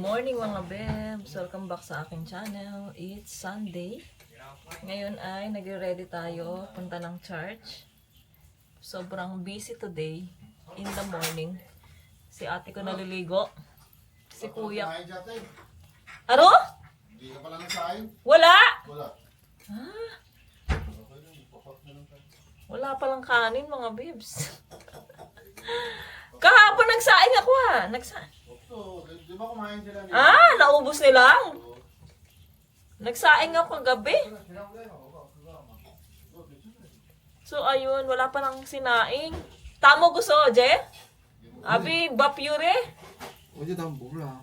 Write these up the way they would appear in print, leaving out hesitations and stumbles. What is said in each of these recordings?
morning mga bebs! Welcome back sa aking channel. It's Sunday. Ngayon ay nagre-ready tayo punta ng church. Sobrang busy today in the morning. Si ate ko naliligo. Si kuya. Aro? Hindi ka pala nagsain? Wala! Wala. Ah, wala palang kanin mga bebs. Kahapon nagsaing ako ah. So, di ba kumain sila niya? Ah, naubos nila. Nagsaing ako kagabi. So, ayun, wala pa lang sinaing. Tamo gusto, Je? Abi, bapyure? 어제 난 몰라.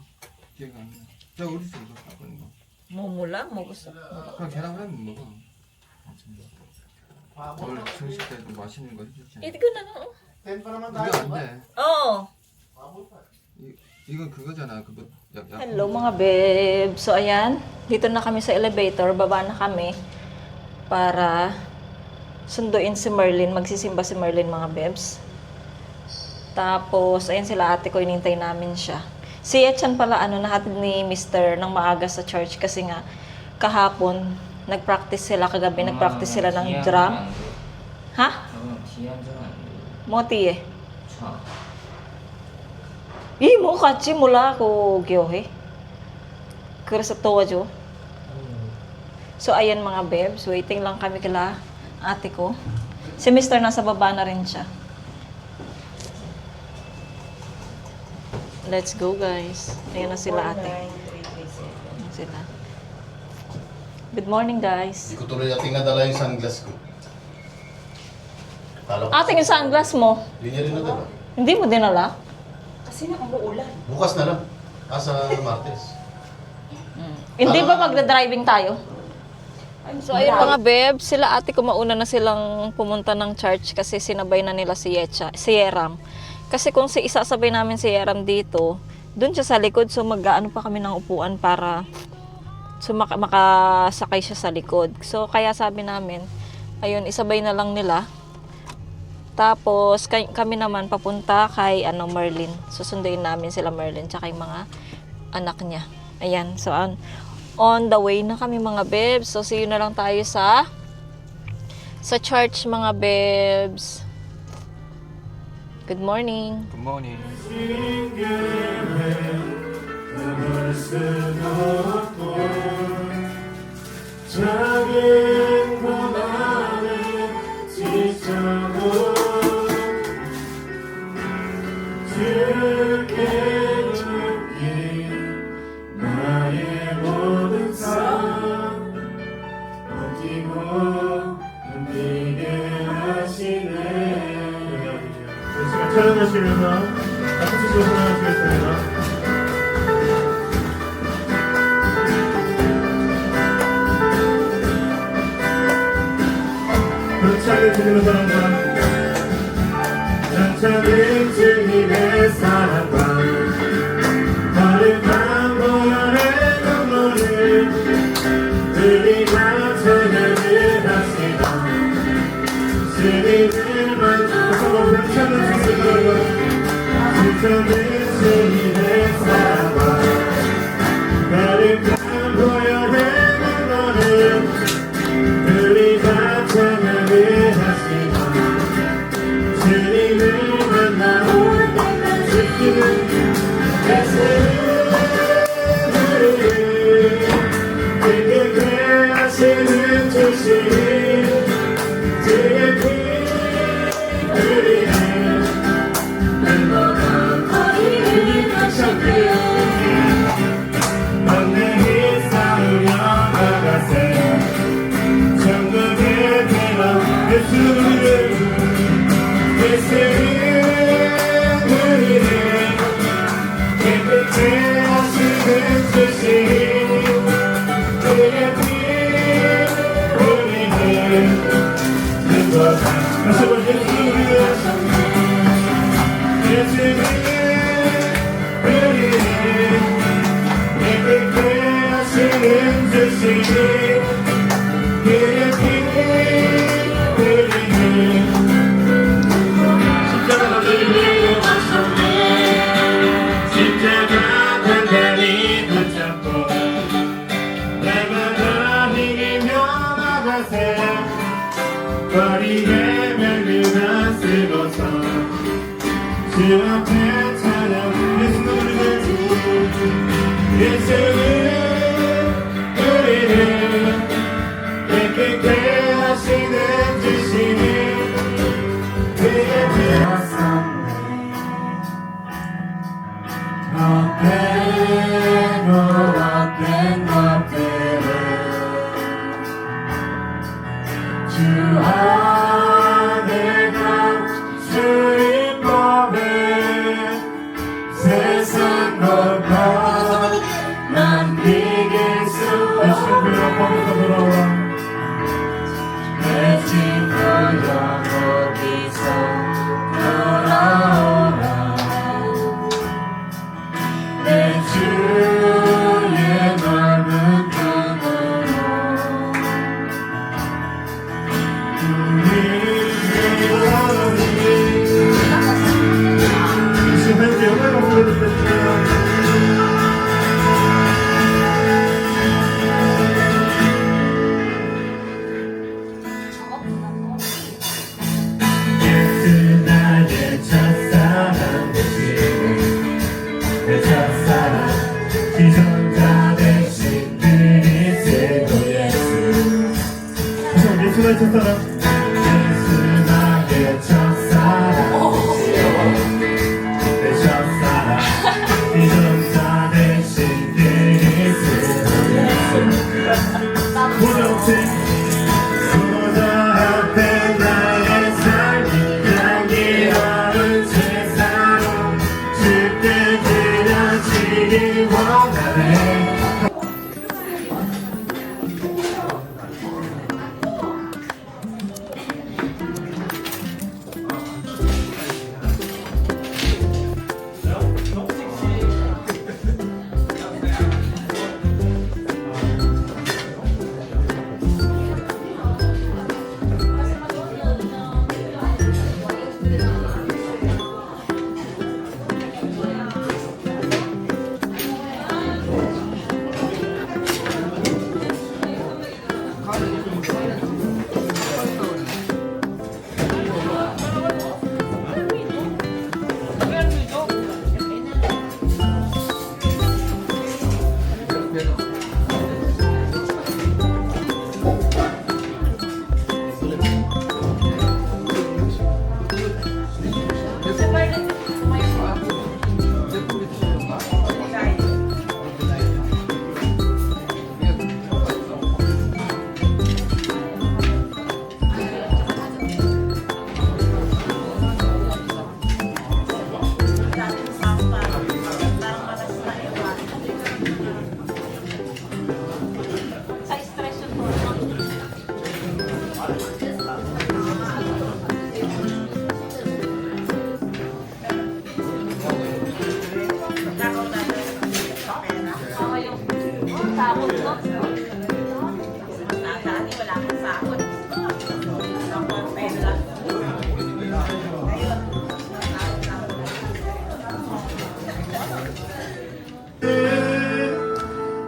기억 안 나. 자, 어디 있어, 이거? 아까 이거. Mumula, mo gusto. 그냥 계란 후라이 못 먹어. 아침에. 오늘 점심 때 좀 맛있는 거 해줬잖아. Ito ko na lang. 10 pa naman 이거 tayo. 안 돼. Oo. 이건 그거잖아. 그거 약. Hello mga babe. So ayan, dito na kami sa elevator. Baba na kami para sunduin si Merlin. Magsisimba si Merlin mga babes. Tapos, ayan sila ate ko, inintay namin siya. Si Etchan pala, nahatid ni Mr. ng maaga sa church kasi nga kahapon, nag-practice sila kagabi, nag-practice sila ng drum. Ha? Moti eh. 뭐 같이 몰라 고 교회. 그래서 도와줘. So ayan mga babes, waiting lang kami kila ate ko. Si Mr. nasa baba na rin siya. Let's go guys. Ayan na sila ate. Ayan sila. Good morning guys. Hindi ko tuloy natin nadala yung sunglass ko. Ate, yung sunglass mo, Hindi niya rin nadala. hindi mo dinala? Bukas na lang. Sa Martes. Hindi ba magda-driving tayo? So ayun mga bebs, sila ate ko mauna na silang pumunta ng church kasi sinabay na nila si Yeram. Kasi kung isasabay namin si Yeram dito, dun siya sa likod, so mag-aano pa kami ng upuan para makasakay siya sa likod. So kaya sabi namin, ayun, isabay na lang nila. Tapos kami naman papunta kay Merlin. Susunduin namin sila Merlin tsaka yung mga anak niya. Ayan, so on the way na kami mga bebs. So see you na lang tayo sa church mga bebs. Good morning. Good morning. 촬영하시면서 같이 조심하시겠습니다. 불차게 주시는 사랑과 장차는 주님의 사랑과 거룩한 보혈의 눈물을 우리가 찬양을 합시다. 주님을 만나서 불차는 주시는 불차는 주님의 사랑과 거룩한 보혈의 눈물을 우리가 찬양을 하시다. 주님을 만나 예수는 우리를 깨끗게 하시는 주시니 그의 헛된 것들을 주 안에 감수 있거든 세상 것과 난 이길 수 없어 돌아와 내 친구 영원히서 돌아오라 내 주의 넓은 눈으로 주님의 영광을 보여드릴게요. 예수 나의 첫사랑 되시네 내 첫사랑 지존자 되신 그리스도 예수 예수 나의 첫사랑 예수 나의 첫사랑 되시네 내 첫사랑 지존자 되신 그리스도 예수 보자 없이 보자 앞에 나의 삶이 향기로운 세상으로 쉽게 지나치길 원하네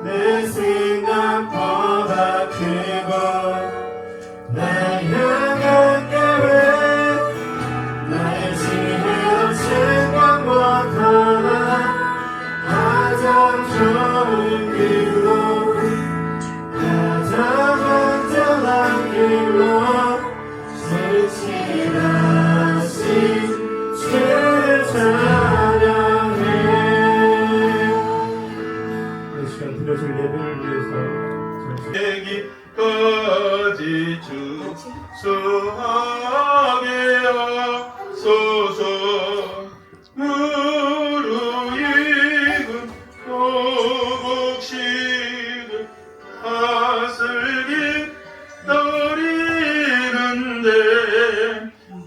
내 생각보다 크고 날 향한 계획 나의 지혜로 생각보다 가장 좋은 길로 가장 안전한 길로 성실하신 주를 찬양해 이 시간 드려질 예배를 위해서 여기까지 주소하게 하소서 무르익은 도복식을 다슬기 떠리는데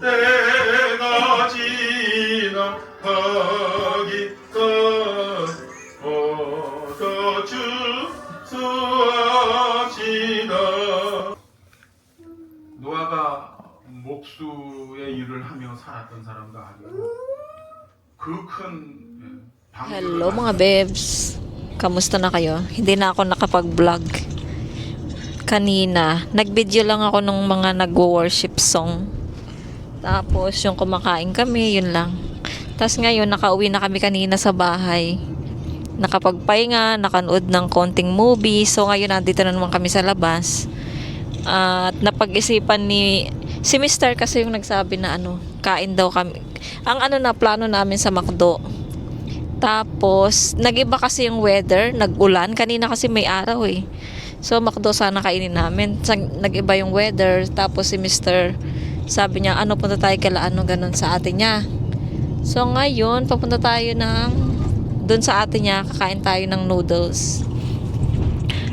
때가 지나가기까지 얻어 주소하시다. 노아가 목수의 일을 하며 살았던 사람도 아니고 그큰 Hello mga bebs. Kamusta na kayo? Hindi na ako nakapag-vlog. Kanina, nag-video lang ako ng mga nag-worship song. Tapos yung kumakain kami, yun lang. Tapos ngayon, nakauwi na kami kanina sa bahay. nakapagpahinga, nakanood ng konting movie. So ngayon nandito na naman kami sa labas. At napag-isipan si Mr. kasi yung nagsabi na kain daw kami. Ang plano namin sa McDo. Tapos, nag-iba kasi yung weather, nag-ulan. Kanina kasi may araw eh. So, McDo sana kainin namin. Nag-iba yung weather. Tapos si Mr. sabi niya, punta tayo kala ganun sa atin niya. So, ngayon, papunta tayo dun sa atin niya, kakain tayo ng noodles.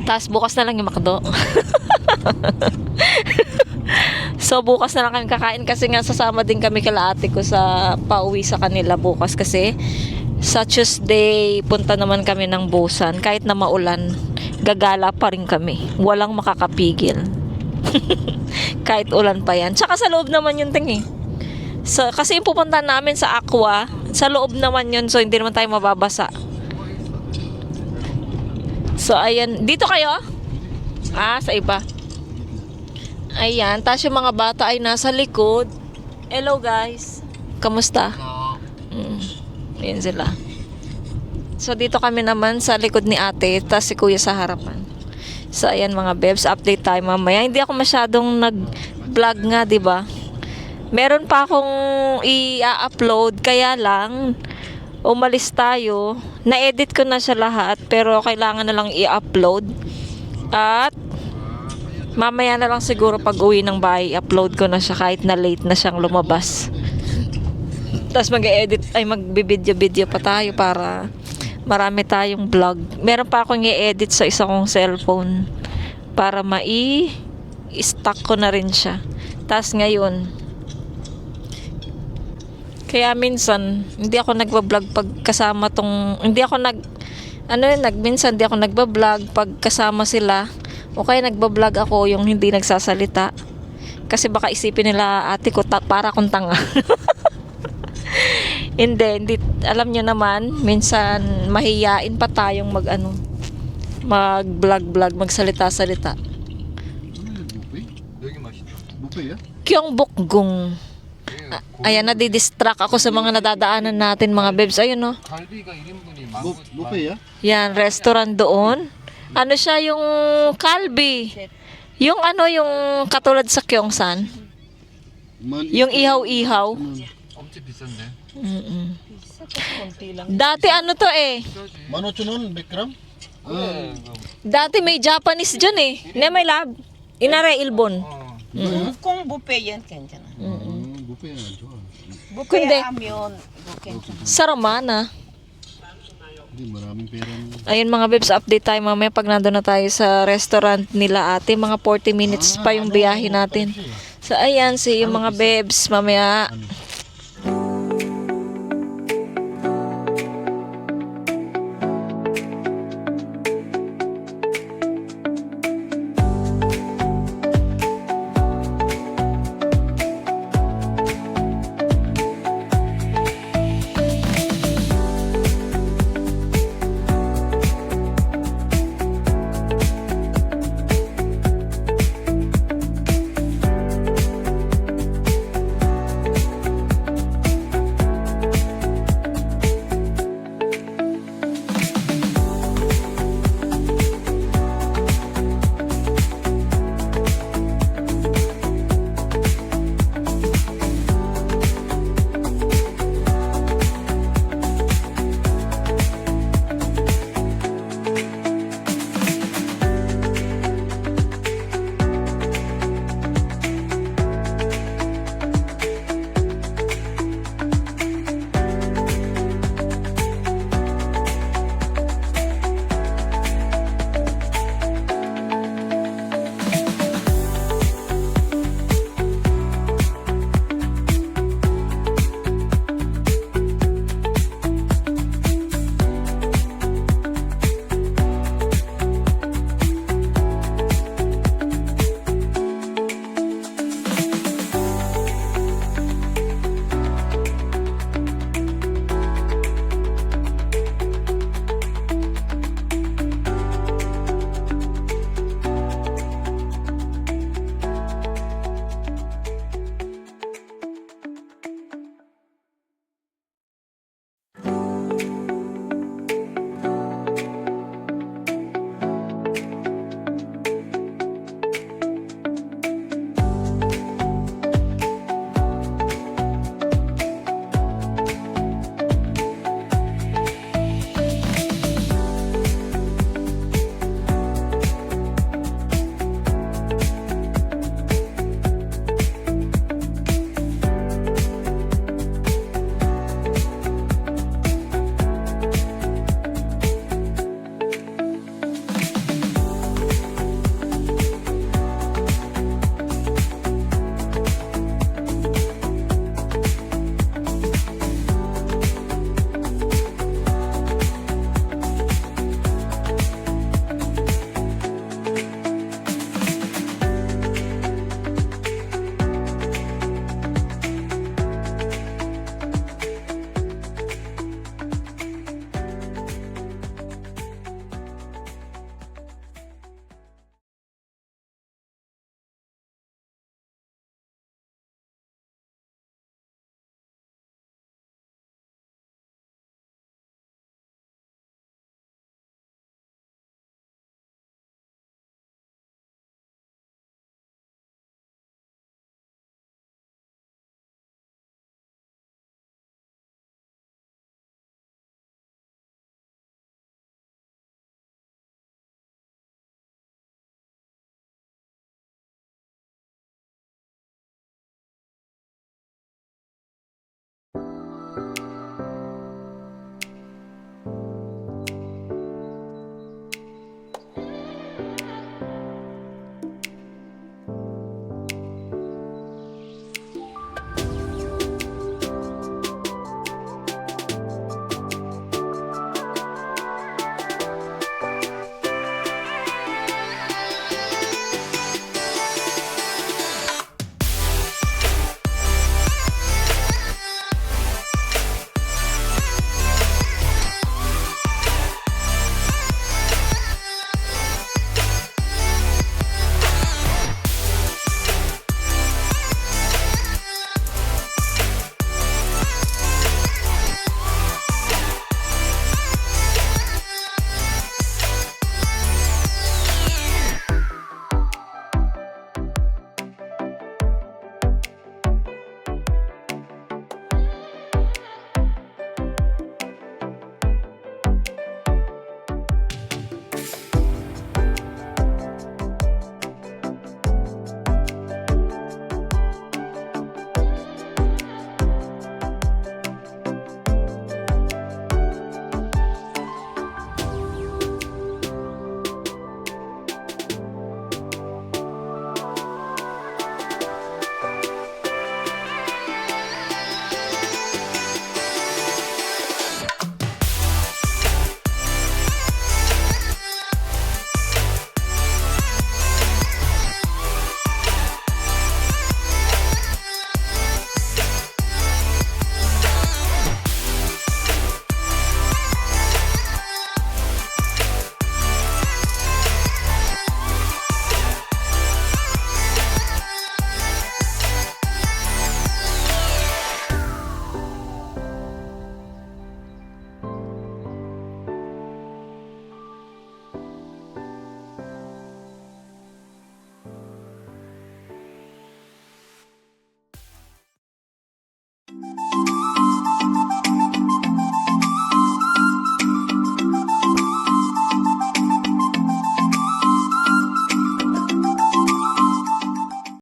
Tapos, bukas na lang yung McDo. So, bukas na lang kami kakain kasi nga sasama din kami kala ate ko sa pauwi sa kanila bukas kasi sa Tuesday, punta naman kami ng Busan. Kahit na maulan, gagala pa rin kami. Walang makakapigil. Kahit ulan pa yan. Tsaka sa loob naman yun ting eh. So, kasi yung pupunta namin sa Aqua, sa loob naman yun. So, hindi naman tayo mababasa. So, ayan. Dito kayo? Sa iba. Ayan. Tapos yung mga bata ay nasa likod. Hello guys. Kamusta? Ayan sila. So, dito kami naman sa likod ni ate, tas si kuya sa harapan. So, ayan mga bebs, update tayo mamaya. Hindi ako masyadong nag-vlog nga, di ba? Meron pa akong i-upload, kaya lang, umalis tayo. Na-edit ko na siya lahat, pero kailangan na lang i-upload. At, mamaya na lang siguro pag uwi ng bahay, upload ko na siya kahit na late na siyang lumabas. Tapos magbe-video pa tayo para marami tayong vlog. Meron pa akong i-edit sa isa kong cellphone para mai-stock ko na rin siya. Tapos ngayon, kaya minsan, hindi ako nagbablog pag kasama minsan hindi ako nagbablog pag kasama sila. O kaya nagbablog ako yung hindi nagsasalita. Kasi baka isipin nila ate ko para akong tanga. Hindi, alam niyo naman, minsan mahiyain pa tayong mag-vlog, magsalita-salita. 여기 맛있다. Buffet, Kyong bukgung. Ayan, nadidistract ako sa mga nadadaanan natin mga bebs. Ayun no. 갈비가 1인분이 Buffet, Yan, restaurant doon. Ano siya yung kalbi? Yung yung katulad sa Gyeongsan. Yung ihaw-ihaw. 엄청 비싼데. Dati to eh. 18,000 Bikram? Dati may Japanese dyan eh. Ne may lab. Inare Ilbon. 꼭 buffet yan 괜찮아. Buffet yan, 좋아. buffet 근데- 하면 이거 괜찮아. Sa Romana. Hindi, maraming perang. Ayun mga bebs, update tayo mamaya pag nandun na tayo sa restaurant nila ate. Mga 40 minutes pa yung biyahe natin. So ayan, see yung mga bebs mamaya.